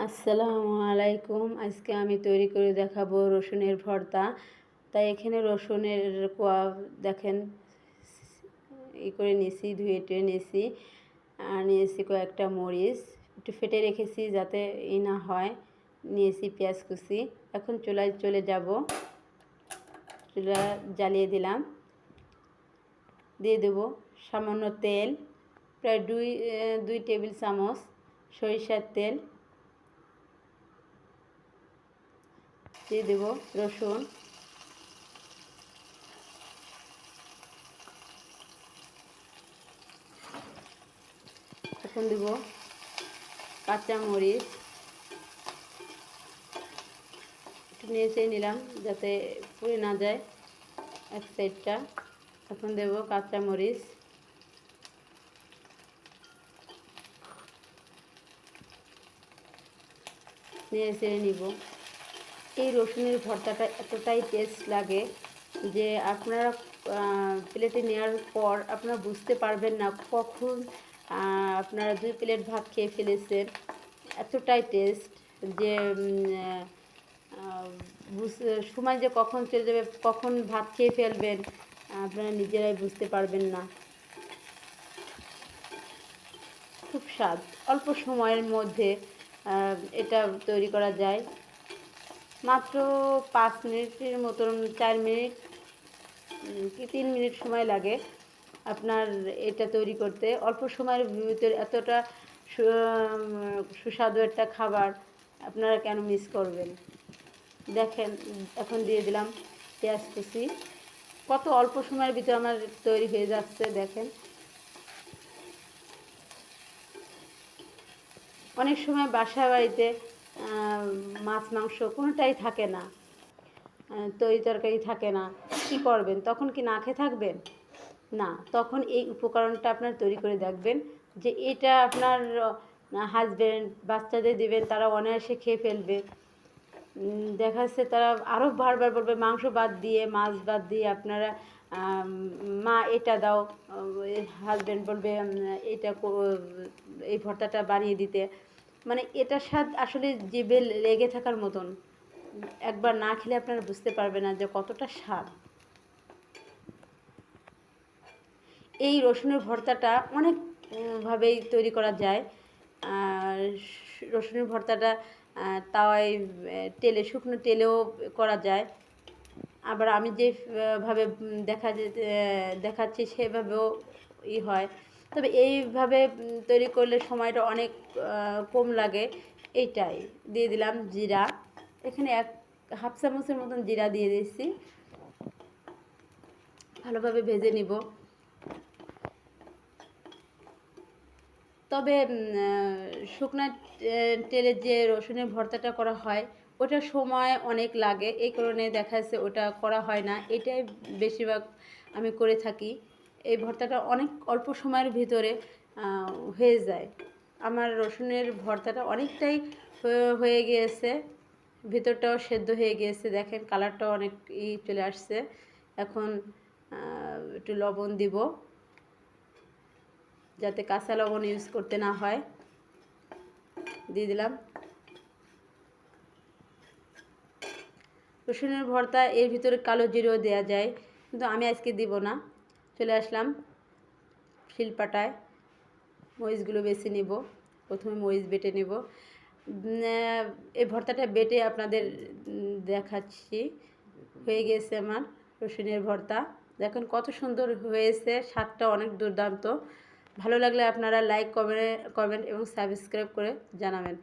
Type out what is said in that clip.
আসসালামু আলাইকুম। আজকে আমি তৈরি করে দেখাবো রসুনের ভর্তা। তাই এখানে রসুনের কোয়া দেখেন করে নিয়েছি, ধুয়ে টুয়ে নিয়েছি। আর নিয়েছি কয়েকটা মরিচ, একটু ফেটে রেখেছি যাতে না হয়। নিয়েছি পেঁয়াজ কুচি। এখন চুলায় চলে যাব। চুলা জ্বালিয়ে দিলাম। দিয়ে দেবো সামান্য তেল, প্রায় দুই টেবিল চামচ সরিষার তেল। দিয়ে দেব রসুন, এখন দেব কাঁচা মরিচ, একটু নেড়ে নিলাম যাতে পুড়ে না যায় এক সাইডটা। এখন দেব কাঁচা মরিচ, নেড়ে নিব। এই রসুনের ভর্তাটা এতটাই টেস্ট লাগে যে আপনারা প্লেটে নেওয়ার পর আপনারা বুঝতে পারবেন না কখন আপনারা 2 প্লেট ভাত খেয়ে ফেলেছেন। এতটাই টেস্ট যে সময় যে কখন চলে যাবে, কখন ভাত খেয়ে ফেলবেন আপনারা নিজেরাই বুঝতে পারবেন না। খুব স্বাদ, অল্প সময়ের মধ্যে এটা তৈরি করা যায়। মাত্র 5 মিনিটের মতন, 4 মিনিট কি 3 মিনিট সময় লাগে আপনার এটা তৈরি করতে। অল্প সময়ের ভিতরে এতটা সুস্বাদু একটা খাবার আপনারা কেন মিস করবেন। দেখেন এখন দিয়ে দিলাম পেঁয়াজ কুচি। কত অল্প সময়ের ভিতরে আমার তৈরি হয়ে যাচ্ছে দেখেন। অনেক সময় বাসা বাড়িতে মাছ মাংস কোনোটাই থাকে না, তরি তরকারি থাকে না, কী করবেন? তখন কি না খেয়ে থাকবেন? না, তখন এই উপকরণটা আপনার তৈরি করে দেখবেন যে এটা আপনার হাজব্যান্ড বাচ্চাদের দেবেন, তারা অনায়াসে খেয়ে ফেলবে। দেখা যাচ্ছে তারা আরও বারবার বলবে মাংস বাদ দিয়ে, মাছ বাদ দিয়ে আপনারা মা এটা দাও। হাজব্যান্ড বলবে এটা এই ভর্তাটা বানিয়ে দিতে। মানে এটার স্বাদ আসলে জিভে লেগে থাকার মতন। একবার না খেলে আপনারা বুঝতে পারবেন না যে কতটা স্বাদ। এই রসুনের ভর্তাটা অনেকভাবেই তৈরি করা যায়। আর রসুনের ভর্তাটা তাওয়ায় শুকনো তেলেও করা যায়। আবার আমি যেভাবে দেখাচ্ছি সেভাবেও হয়। তবে এইভাবে তৈরি করলে সময়টা অনেক কম লাগে। এইটাই দিয়ে দিলাম জিরা। এখানে হাফ চামচের মতন জিরা দিয়ে দিয়েছি। ভালোভাবে ভেজে নিব। তবে শুকনা তেলের যে রসুনের ভর্তাটা করা হয় ওটার সময় অনেক লাগে, এই কারণে দেখা যাচ্ছে ওটা করা হয় না। এটাই বেশিরভাগ আমি করে থাকি। এই ভর্তাটা অনেক অল্প সময়ের ভিতরে হয়ে যায়। আমার রসুনের ভর্তাটা অনেকটাই হয়ে গিয়েছে, ভিতরটাও সেদ্ধ হয়ে গিয়েছে। দেখেন কালারটাও অনেক চলে আসছে। এখন একটু লবণ দিব যাতে কাঁচা লবণ ইউজ করতে না হয়। দিয়ে দিলাম রসুনের ভর্তা। এর ভিতরে কালো জিরেও দেওয়া যায়, কিন্তু আমি আজকে দিব না। চলে আসলাম শিলপাটায়, মরিচগুলো বেছে নেব। প্রথমে মরিচ বেটে নেব। এই ভর্তাটা বেটে আপনাদের দেখাচ্ছি। হয়ে গেছে আমার রসুনের ভর্তা। দেখুন কত সুন্দর হয়েছে, স্বাদটা অনেক দুর্দান্ত। ভালো লাগলে আপনারা লাইক কমেন্ট এবং সাবস্ক্রাইব করে জানাবেন।